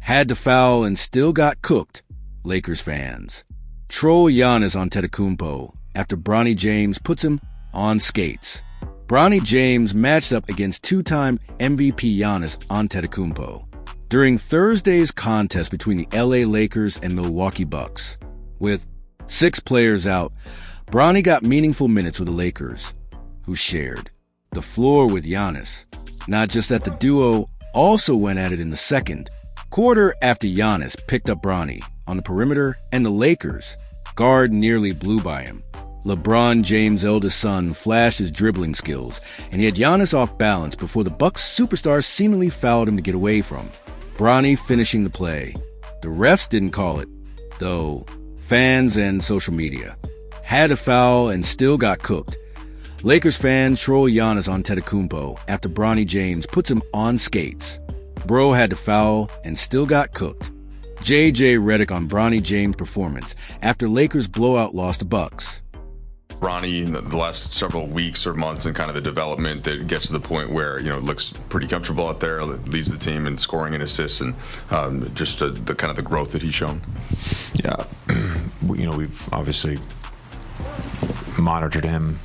Had to foul and still got cooked, Lakers fans. Troll Giannis on Antetokounmpo after Bronny James puts him on skates. Bronny James matched up against two-time MVP Giannis Antetokounmpo during Thursday's contest between the LA Lakers and Milwaukee Bucks. With 6 players out, Bronny got meaningful minutes with the Lakers, who shared the floor with Giannis. Not just that, the duo also went at it in the second quarter after Giannis picked up Bronny on the perimeter and the Lakers guard nearly blew by him. LeBron James' eldest son flashed his dribbling skills, and he had Giannis off balance before the Bucks superstar seemingly fouled him to get away from Bronny finishing the play. The refs didn't call it, though fans and social media had a foul and still got cooked. Lakers fans troll Giannis on Antetokounmpo after Bronny James puts him on skates. Bro had to foul and still got cooked. JJ Redick on Bronny James' performance after Lakers blowout lost to Bucks. Bronny in the last several weeks or months and kind of the development that gets to the point where, looks pretty comfortable out there, leads the team in scoring and assists, and just the kind of the growth that he's shown. Yeah, we've obviously monitored him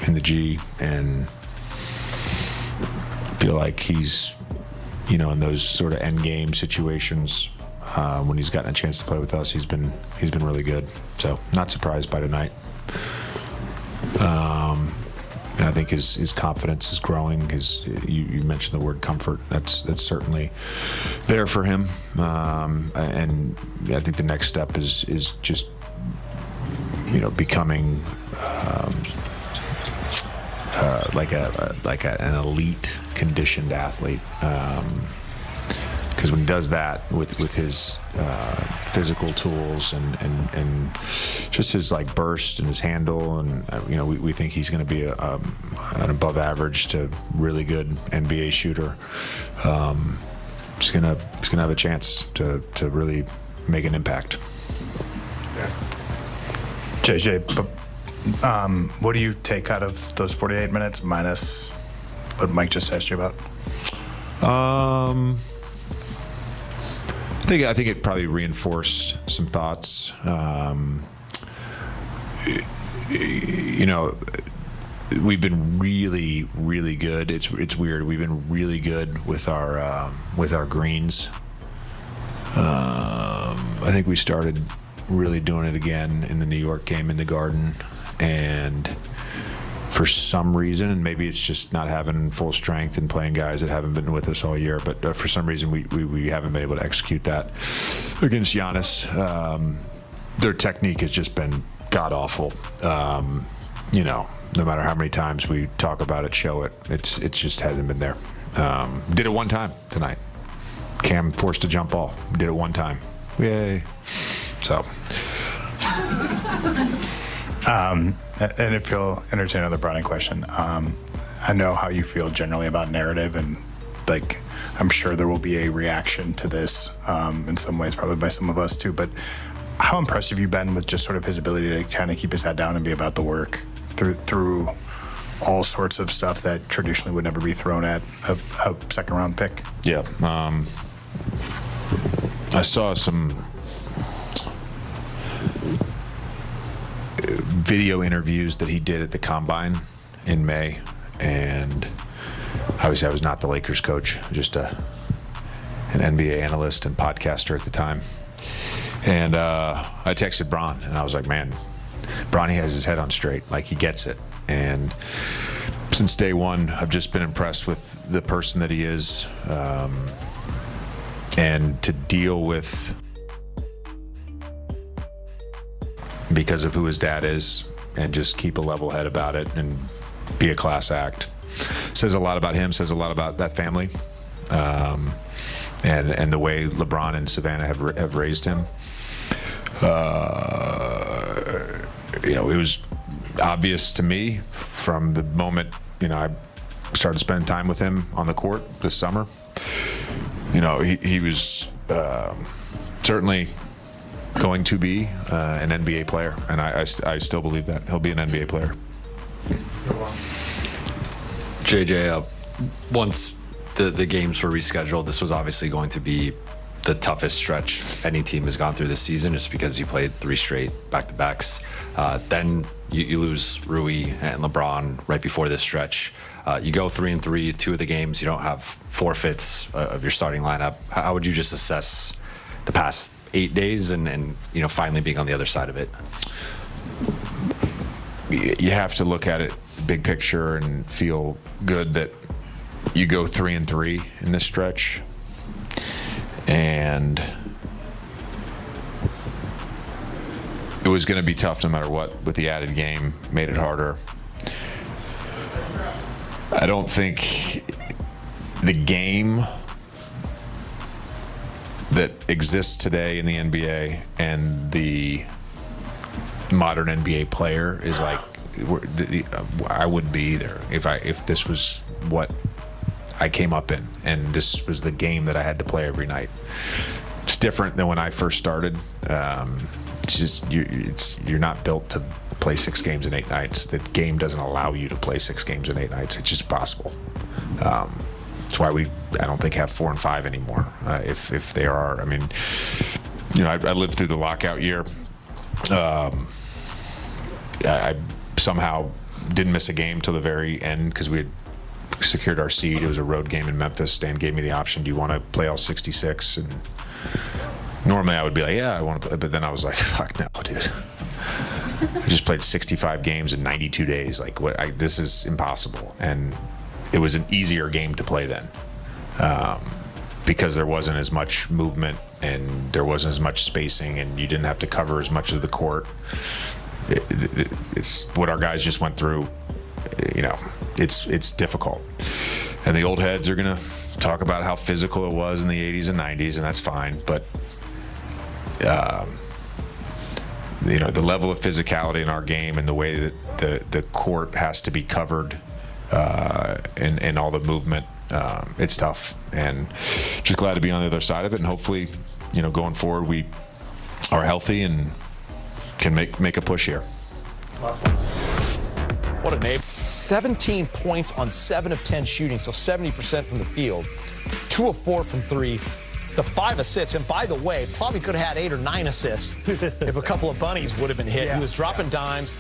in the G and feel like he's, in those sort of end game situations, when he's gotten a chance to play with us, he's been really good. So not surprised by tonight. And I think his confidence is growing. You mentioned the word comfort. That's certainly there for him. And I think the next step is just becoming like an elite conditioned athlete. Because when he does that with his physical tools and just his burst and his handle, and we think he's going to be an above average to really good NBA shooter. He's gonna have a chance to really make an impact. JJ, what do you take out of those 48 minutes minus what Mike just asked you about? I think it probably reinforced some thoughts. We've been really, really good. It's weird. We've been really good with our greens. I think we started really doing it again in the New York game in the Garden, and for some reason, and maybe it's just not having full strength and playing guys that haven't been with us all year, but for some reason we haven't been able to execute that against Giannis. Their technique has just been god awful. No matter how many times we talk about it, show it, it just hasn't been there. Did it one time tonight. Cam forced a jump ball. Did it one time. Yay. So. And if you'll entertain another Bronny question, I know how you feel generally about narrative, and I'm sure there will be a reaction to this in some ways, probably by some of us too. But how impressed have you been with just sort of his ability to kind of keep his head down and be about the work through all sorts of stuff that traditionally would never be thrown at a second round pick? Yeah, I saw some video interviews that he did at the Combine in May, and obviously I was not the Lakers coach, just an NBA analyst and podcaster at the time. And I texted Bron, and I was like, man, Bronny has his head on straight, he gets it. And since day one, I've just been impressed with the person that he is, and to deal with, because of who his dad is, and just keep a level head about it and be a class act. Says a lot about him, says a lot about that family, and the way LeBron and Savannah have raised him. It was obvious to me from the moment, I started spending time with him on the court this summer. He was certainly going to be an NBA player, and I still believe that he'll be an NBA player. JJ, once the games were rescheduled, this was obviously going to be the toughest stretch any team has gone through this season, just because you played 3 straight back-to-backs. Then you lose Rui and LeBron right before this stretch. You go 3-3, 2 of the games. You don't have forfeits of your starting lineup. How would you just assess the past 8 days and finally being on the other side of it? You have to look at it big picture and feel good that you go 3-3 in this stretch. And it was going to be tough no matter what, with the added game, made it harder. I don't think the game that exists today in the NBA and the modern NBA player is like, I wouldn't be either if this was what I came up in and this was the game that I had to play every night. It's different than when I first started. It's just you're not built to play 6 games in 8 nights. The game doesn't allow you to play 6 games in 8 nights. It's just possible. That's why I don't think have 4 and 5 anymore. If they are, I mean, I lived through the lockout year. I somehow didn't miss a game till the very end because we had secured our seed. It was a road game in Memphis. Stan gave me the option, do you want to play all 66? And normally I would be like, yeah, I want to play. But then I was like, fuck no, dude. I just played 65 games in 92 days. Like, this is impossible. And it was an easier game to play then because there wasn't as much movement and there wasn't as much spacing and you didn't have to cover as much of the court. It's what our guys just went through. It's difficult. And the old heads are going to talk about how physical it was in the 80s and 90s, and that's fine. But, the level of physicality in our game and the way that the court has to be covered and all the movement, it's tough. And just glad to be on the other side of it. And hopefully, going forward, we are healthy and can make a push here. Last one. What a name. 17 points on 7 of 10 shooting, so 70% from the field. 2 of 4 from 3. The 5 assists, and by the way, probably could have had 8 or 9 assists if a couple of bunnies would have been hit. Yeah. He was dropping dimes.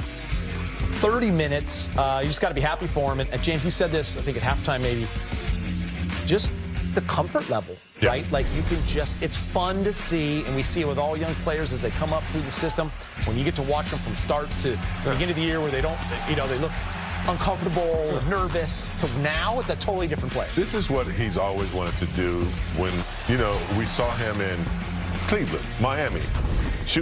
30 minutes. You just got to be happy for him. And James, you said this, I think at halftime maybe. Just the comfort level, right? Like you can it's fun to see, and we see it with all young players as they come up through the system. When you get to watch them from start to the beginning of the year where they don't, they look uncomfortable or nervous, to now it's a totally different play. This is what he's always wanted to do when, we saw him in Cleveland, Miami.